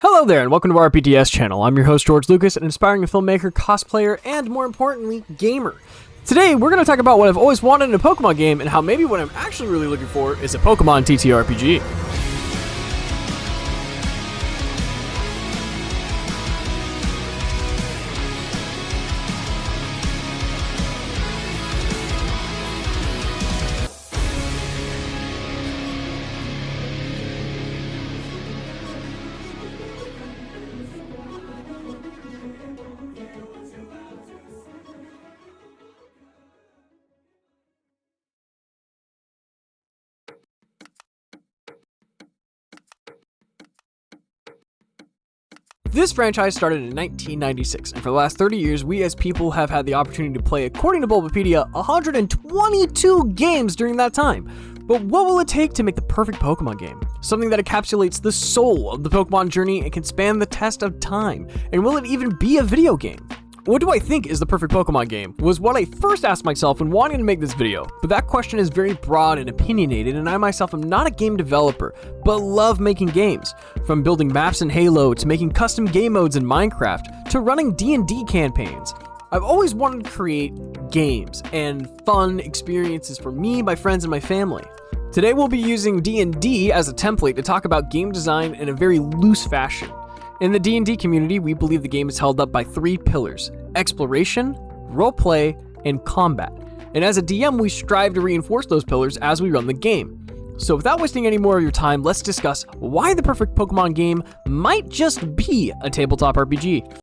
Hello there, and welcome to our RPTS channel. I'm your host, George Lucas, an inspiring filmmaker, cosplayer, and more importantly, gamer. Today, we're going to talk about what I've always wanted in a Pokemon game and how maybe what I'm actually really looking for is a Pokemon TTRPG. This franchise started in 1996, and for the last 30 years, we as people have had the opportunity to play, according to Bulbapedia, 122 games during that time. But what will it take to make the perfect Pokemon game? Something that encapsulates the soul of the Pokemon journey and can span the test of time. And will it even be a video game? What do I think is the perfect Pokemon game was what I first asked myself when wanting to make this video, but that question is very broad and opinionated, and I myself am not a game developer, but love making games. From building maps in Halo, to making custom game modes in Minecraft, to running D&D campaigns. I've always wanted to create games and fun experiences for me, my friends, and my family. Today we'll be using D&D as a template to talk about game design in a very loose fashion. In the D&D community, we believe the game is held up by three pillars: exploration, roleplay, and combat. And as a DM, we strive to reinforce those pillars as we run the game. So without wasting any more of your time, let's discuss why the perfect Pokemon game might just be a tabletop RPG.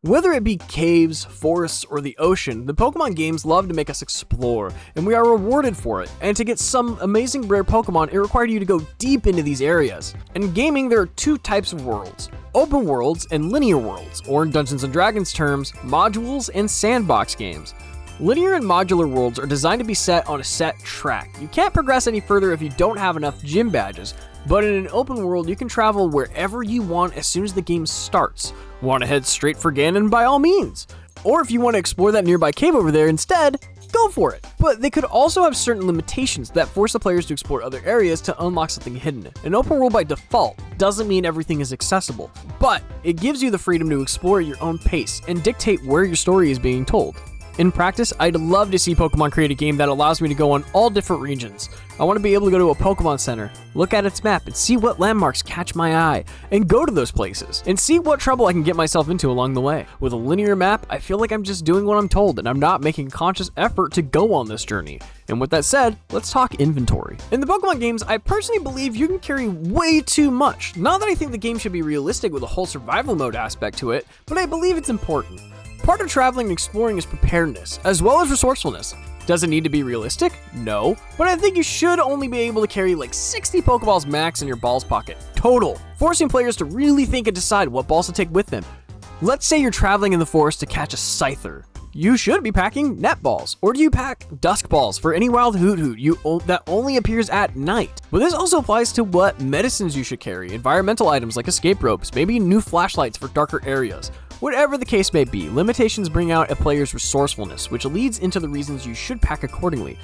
Whether it be caves, forests, or the ocean, the Pokemon games love to make us explore, and we are rewarded for it. And to get some amazing rare Pokemon, it required you to go deep into these areas. In gaming, there are two types of worlds: open worlds and linear worlds, or in Dungeons & Dragons terms, modules and sandbox games. Linear and modular worlds are designed to be set on a set track. You can't progress any further if you don't have enough gym badges, but in an open world, you can travel wherever you want as soon as the game starts. Want to head straight for Ganon? By all means. Or if you want to explore that nearby cave over there instead, go for it. But they could also have certain limitations that force the players to explore other areas to unlock something hidden. An open world by default doesn't mean everything is accessible, but it gives you the freedom to explore at your own pace and dictate where your story is being told. In practice, I'd love to see Pokemon create a game that allows me to go on all different regions. I want to be able to go to a Pokemon Center, look at its map, and see what landmarks catch my eye, and go to those places, and see what trouble I can get myself into along the way. With a linear map, I feel like I'm just doing what I'm told, and I'm not making a conscious effort to go on this journey. And with that said, let's talk inventory. In the Pokemon games, I personally believe you can carry way too much. Not that I think the game should be realistic with a whole survival mode aspect to it, but I believe it's important. Part of traveling and exploring is preparedness, as well as resourcefulness. Does it need to be realistic? No, but I think you should only be able to carry like 60 Pokeballs max in your balls pocket, total, forcing players to really think and decide what balls to take with them. Let's say you're traveling in the forest to catch a Scyther. You should be packing net balls, or do you pack dusk balls for any wild Hoot that only appears at night? But this also applies to what medicines you should carry, environmental items like escape ropes, maybe new flashlights for darker areas. Whatever the case may be, limitations bring out a player's resourcefulness, which leads into the reasons you should pack accordingly.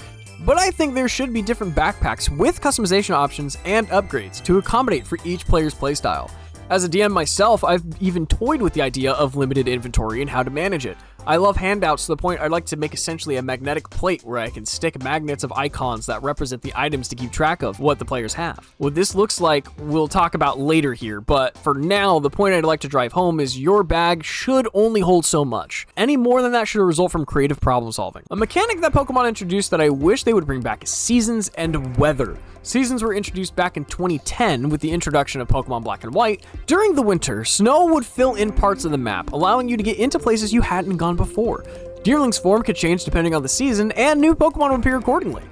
But I think there should be different backpacks with customization options and upgrades to accommodate for each player's playstyle. As a DM myself, I've even toyed with the idea of limited inventory and how to manage it. I love handouts to the point I'd like to make essentially a magnetic plate where I can stick magnets of icons that represent the items to keep track of what the players have. What this looks like, we'll talk about later here, but for now, the point I'd like to drive home is your bag should only hold so much. Any more than that should result from creative problem solving. A mechanic that Pokemon introduced that I wish they would bring back is seasons and weather. Seasons were introduced back in 2010 with the introduction of Pokemon Black and White. During the winter, snow would fill in parts of the map, allowing you to get into places you hadn't gone before. Deerling's form could change depending on the season, and new Pokemon would appear accordingly.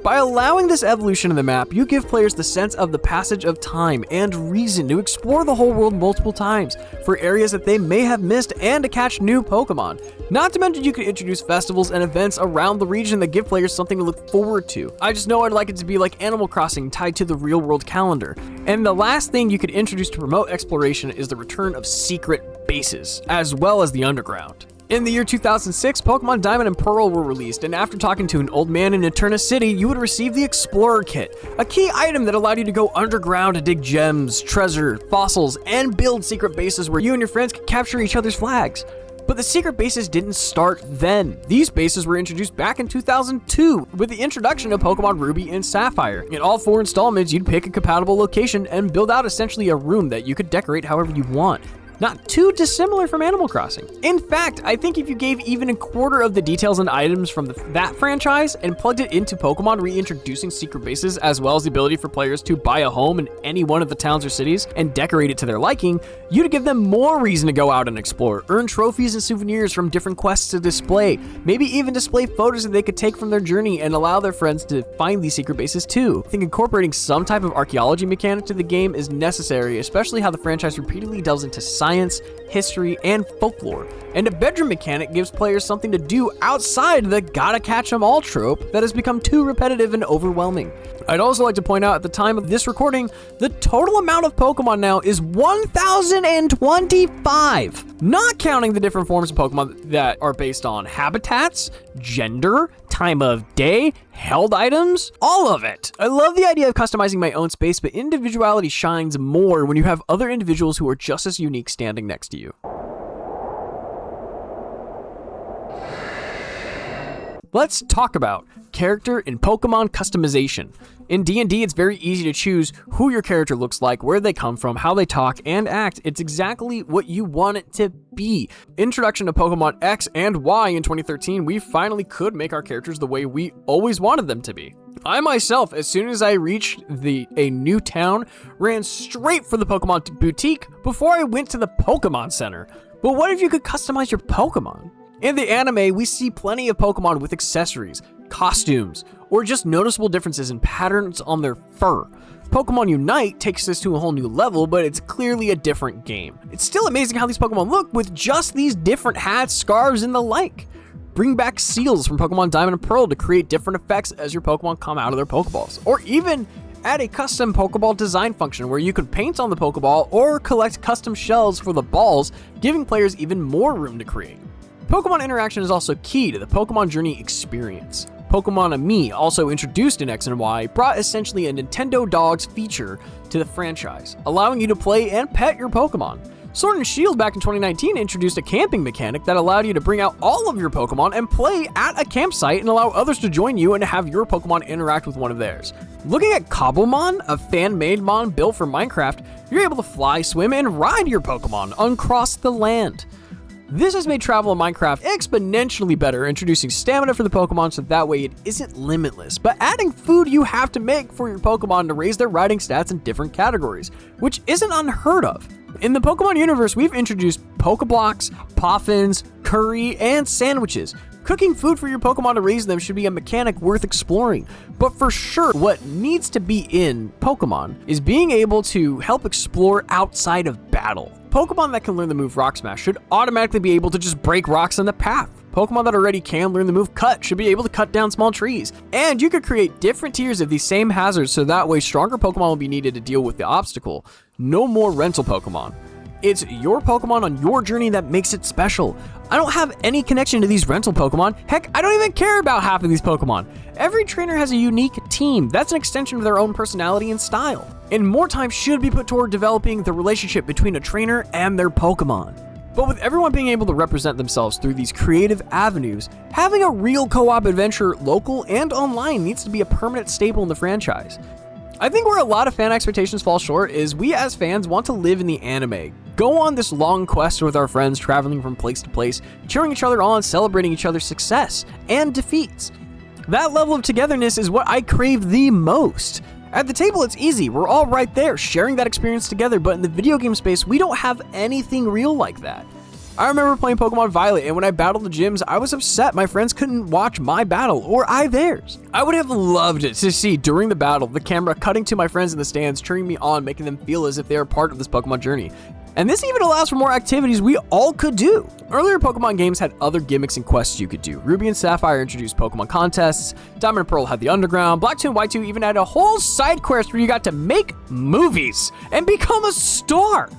By allowing this evolution of the map, you give players the sense of the passage of time and reason to explore the whole world multiple times for areas that they may have missed and to catch new Pokemon. Not to mention you could introduce festivals and events around the region that give players something to look forward to. I just know I'd like it to be like Animal Crossing tied to the real world calendar. And the last thing you could introduce to promote exploration is the return of secret bases, as well as the underground. In the year 2006, Pokemon Diamond and Pearl were released, and after talking to an old man in Eterna City, you would receive the Explorer Kit, a key item that allowed you to go underground to dig gems, treasure, fossils, and build secret bases where you and your friends could capture each other's flags. But the secret bases didn't start then. These bases were introduced back in 2002 with the introduction of Pokemon Ruby and Sapphire. In all 4 installments, you'd pick a compatible location and build out essentially a room that you could decorate however you want. Not too dissimilar from Animal Crossing. In fact, I think if you gave even a quarter of the details and items from that franchise and plugged it into Pokemon reintroducing secret bases, as well as the ability for players to buy a home in any one of the towns or cities and decorate it to their liking, you'd give them more reason to go out and explore, earn trophies and souvenirs from different quests to display, maybe even display photos that they could take from their journey and allow their friends to find these secret bases too. I think incorporating some type of archaeology mechanic to the game is necessary, especially how the franchise repeatedly delves into science, history, and folklore. And a bedroom mechanic gives players something to do outside the gotta catch 'em all trope that has become too repetitive and overwhelming. I'd also like to point out at the time of this recording, the total amount of Pokemon now is 1,025, not counting the different forms of Pokemon that are based on habitats, gender, time of day, held items, all of it. I love the idea of customizing my own space, but individuality shines more when you have other individuals who are just as unique standing next to you. Let's talk about character and Pokemon customization. In D&D, it's very easy to choose who your character looks like, where they come from, how they talk and act. It's exactly what you want it to be. Introduction to Pokemon X and Y in 2013, we finally could make our characters the way we always wanted them to be. I myself, as soon as I reached a new town, ran straight for the Pokemon boutique before I went to the Pokemon Center. But what if you could customize your Pokemon? In the anime, we see plenty of Pokemon with accessories, costumes, or just noticeable differences in patterns on their fur. Pokemon Unite takes this to a whole new level, but it's clearly a different game. It's still amazing how these Pokemon look with just these different hats, scarves, and the like. Bring back seals from Pokemon Diamond and Pearl to create different effects as your Pokemon come out of their Pokeballs. Or even add a custom Pokeball design function where you could paint on the Pokeball or collect custom shells for the balls, giving players even more room to create. Pokemon interaction is also key to the Pokemon journey experience. Pokemon Me, also introduced in X and Y, brought essentially a Nintendo Dogs feature to the franchise, allowing you to play and pet your Pokemon. Sword and Shield back in 2019 introduced a camping mechanic that allowed you to bring out all of your Pokemon and play at a campsite and allow others to join you and have your Pokemon interact with one of theirs. Looking at Cobblemon, a fan-made mon built for Minecraft, you're able to fly, swim, and ride your Pokemon across the land. This has made travel in Minecraft exponentially better, introducing stamina for the Pokemon so that way it isn't limitless, but adding food you have to make for your Pokemon to raise their riding stats in different categories, which isn't unheard of. In the Pokemon universe, we've introduced Pokeblocks, Poffins, curry, and sandwiches. Cooking food for your Pokemon to raise them should be a mechanic worth exploring. But for sure, what needs to be in Pokemon is being able to help explore outside of battle. Pokemon that can learn the move Rock Smash should automatically be able to just break rocks in the path. Pokemon that already can learn the move Cut should be able to cut down small trees. And you could create different tiers of these same hazards so that way stronger Pokemon will be needed to deal with the obstacle. No more rental Pokemon. It's your Pokemon on your journey that makes it special. I don't have any connection to these rental Pokemon. Heck, I don't even care about half of these Pokemon. Every trainer has a unique team. That's an extension of their own personality and style. And more time should be put toward developing the relationship between a trainer and their Pokemon. But with everyone being able to represent themselves through these creative avenues, having a real co-op adventure, local and online, needs to be a permanent staple in the franchise. I think where a lot of fan expectations fall short is we as fans want to live in the anime. Go on this long quest with our friends, traveling from place to place, cheering each other on, celebrating each other's success and defeats. That level of togetherness is what I crave the most. At the table, it's easy. We're all right there, sharing that experience together, but in the video game space, we don't have anything real like that. I remember playing Pokemon Violet, and when I battled the gyms, I was upset my friends couldn't watch my battle, or I theirs. I would have loved it to see, during the battle, the camera cutting to my friends in the stands, cheering me on, making them feel as if they are part of this Pokemon journey. And this even allows for more activities we all could do. Earlier Pokemon games had other gimmicks and quests you could do. Ruby and Sapphire introduced Pokemon contests, Diamond and Pearl had the Underground, Black 2 and White 2 even had a whole side quest where you got to make movies and become a star.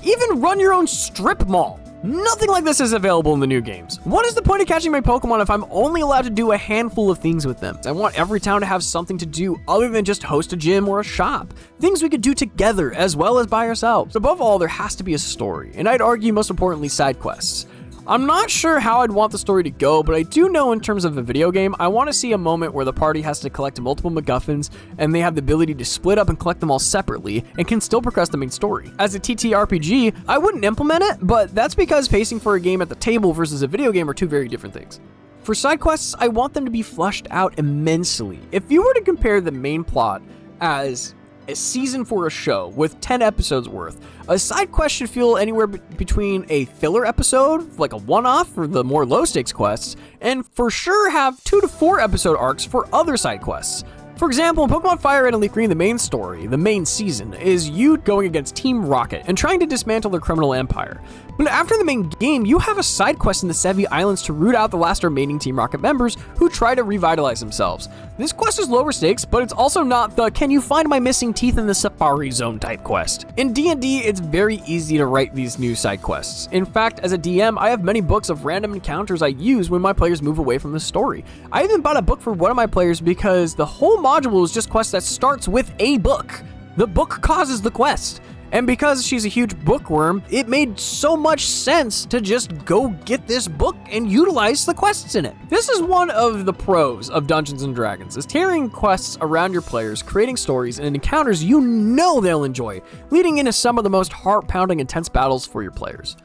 Even run your own strip mall. Nothing like this is available in the new games. What is the point of catching my Pokemon if I'm only allowed to do a handful of things with them? I want every town to have something to do other than just host a gym or a shop. Things we could do together as well as by ourselves. Above all, there has to be a story, and I'd argue most importantly side quests. I'm not sure how I'd want the story to go, but I do know in terms of a video game, I want to see a moment where the party has to collect multiple MacGuffins and they have the ability to split up and collect them all separately and can still progress the main story. As a TTRPG, I wouldn't implement it, but that's because pacing for a game at the table versus a video game are two very different things. For side quests, I want them to be fleshed out immensely. If you were to compare the main plot as a season for a show with 10 episodes worth, a side quest should feel anywhere between a filler episode, like a one-off for the more low-stakes quests, and for sure have 2 to 4 episode arcs for other side quests. For example, in Pokemon Fire Red and Leaf Green, the main story, the main season, is you going against Team Rocket and trying to dismantle their criminal empire. But after the main game, you have a side quest in the Sevi Islands to root out the last remaining Team Rocket members who try to revitalize themselves. This quest is lower stakes, but it's also not the "can you find my missing teeth in the Safari Zone" type quest. In D&D, it's very easy to write these new side quests. In fact, as a DM, I have many books of random encounters I use when my players move away from the story. I even bought a book for one of my players because the whole module is just quest that starts with a book. The book causes the quest. And because she's a huge bookworm, it made so much sense to just go get this book and utilize the quests in it. This is one of the pros of Dungeons & Dragons, is tailoring quests around your players, creating stories and encounters you know they'll enjoy, leading into some of the most heart-pounding intense battles for your players.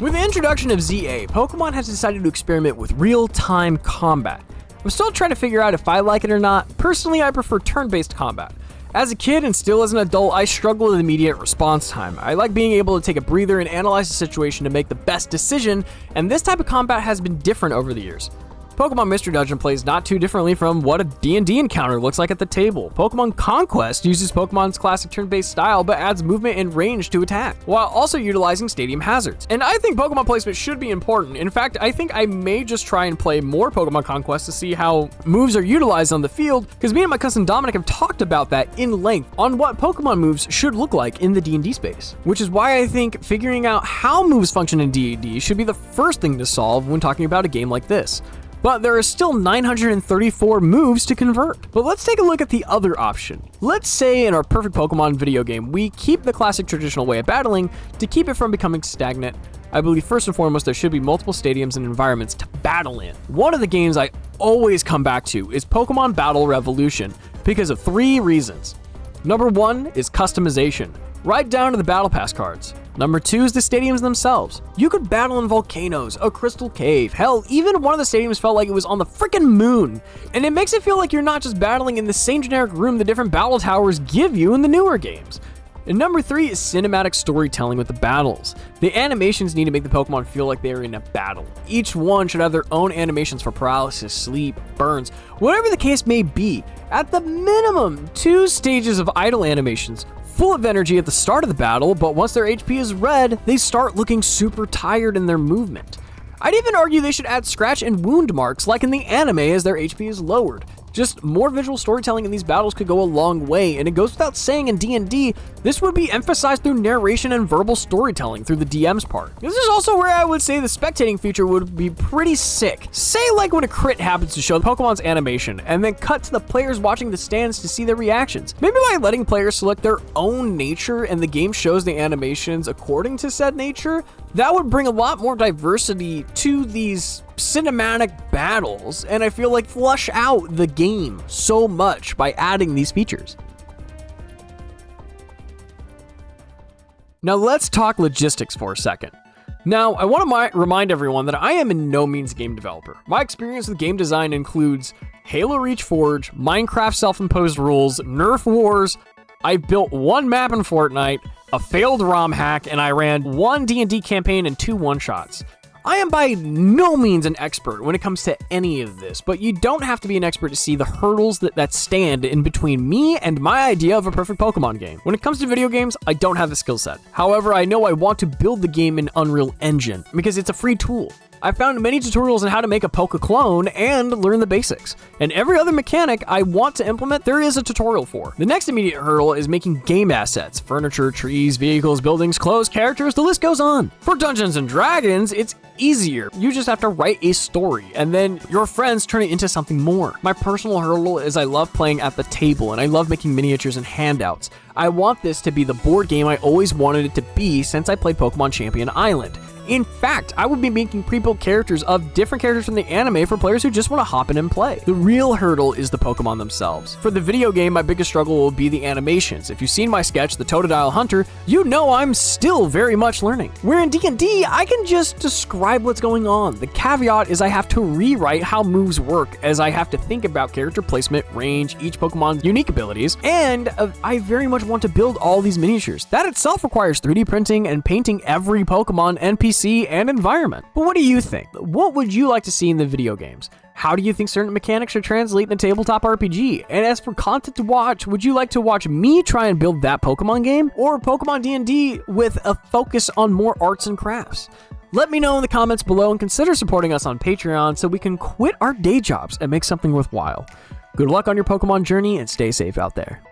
With the introduction of ZA, Pokemon has decided to experiment with real-time combat. I'm still trying to figure out if I like it or not. Personally, I prefer turn-based combat. As a kid and still as an adult, I struggle with immediate response time. I like being able to take a breather and analyze the situation to make the best decision, and this type of combat has been different over the years. Pokemon Mystery Dungeon plays not too differently from what a D&D encounter looks like at the table. Pokemon Conquest uses Pokemon's classic turn-based style but adds movement and range to attack, while also utilizing stadium hazards. And I think Pokemon placement should be important. In fact, I think I may just try and play more Pokemon Conquest to see how moves are utilized on the field, because me and my cousin Dominic have talked about that in length on what Pokemon moves should look like in the D&D space. Which is why I think figuring out how moves function in D&D should be the first thing to solve when talking about a game like this. But there are still 934 moves to convert. But let's take a look at the other option. Let's say in our perfect Pokemon video game, we keep the classic traditional way of battling to keep it from becoming stagnant. I believe first and foremost, there should be multiple stadiums and environments to battle in. One of the games I always come back to is Pokemon Battle Revolution because of 3 reasons. Number 1 is customization, right down to the Battle Pass cards. Number 2 is the stadiums themselves. You could battle in volcanoes, a crystal cave, hell, even one of the stadiums felt like it was on the freaking moon. And it makes it feel like you're not just battling in the same generic room the different battle towers give you in the newer games. And number 3 is cinematic storytelling with the battles. The animations need to make the Pokemon feel like they are in a battle. Each one should have their own animations for paralysis, sleep, burns, whatever the case may be. At the minimum, 2 stages of idle animations, full of energy at the start of the battle, but once their HP is red, they start looking super tired in their movement. I'd even argue they should add scratch and wound marks like in the anime as their HP is lowered. Just more visual storytelling in these battles could go a long way, and it goes without saying in D&D, this would be emphasized through narration and verbal storytelling through the DM's part. This is also where I would say the spectating feature would be pretty sick. Say like when a crit happens to show Pokemon's animation, and then cut to the players watching the stands to see their reactions. Maybe by letting players select their own nature and the game shows the animations according to said nature, that would bring a lot more diversity to these cinematic battles, and I feel like flush out the game so much by adding these features. Now let's talk logistics for a second. Now, I want to remind everyone that I am in no means a game developer. My experience with game design includes Halo Reach Forge, Minecraft self-imposed rules, Nerf wars. I built 1 map in Fortnite, a failed ROM hack, and I ran 1 D&D campaign and 2 one-shots. I am by no means an expert when it comes to any of this, but you don't have to be an expert to see the hurdles that stand in between me and my idea of a perfect Pokemon game. When it comes to video games, I don't have the skill set. However, I know I want to build the game in Unreal Engine because it's a free tool. I found many tutorials on how to make a Poke clone and learn the basics. And every other mechanic I want to implement, there is a tutorial for. The next immediate hurdle is making game assets: furniture, trees, vehicles, buildings, clothes, characters, the list goes on. For Dungeons and Dragons, it's easier. You just have to write a story, and then your friends turn it into something more. My personal hurdle is I love playing at the table, and I love making miniatures and handouts. I want this to be the board game I always wanted it to be since I played Pokemon Champion Island. In fact, I would be making pre-built characters of different characters from the anime for players who just want to hop in and play. The real hurdle is the Pokemon themselves. For the video game, my biggest struggle will be the animations. If you've seen my sketch, The Totodile Hunter, you know I'm still very much learning. Where in D&D, I can just describe what's going on. The caveat is I have to rewrite how moves work, as I have to think about character placement, range, each Pokemon's unique abilities, and I very much want to build all these miniatures. That itself requires 3D printing and painting every Pokemon, NPC, and environment. But what do you think? What would you like to see in the video games? How do you think certain mechanics should translate in a tabletop RPG? And as for content to watch, would you like to watch me try and build that Pokemon game, or Pokemon D&D with a focus on more arts and crafts? Let me know in the comments below, and consider supporting us on Patreon so we can quit our day jobs and make something worthwhile. Good luck on your Pokemon journey, and stay safe out there.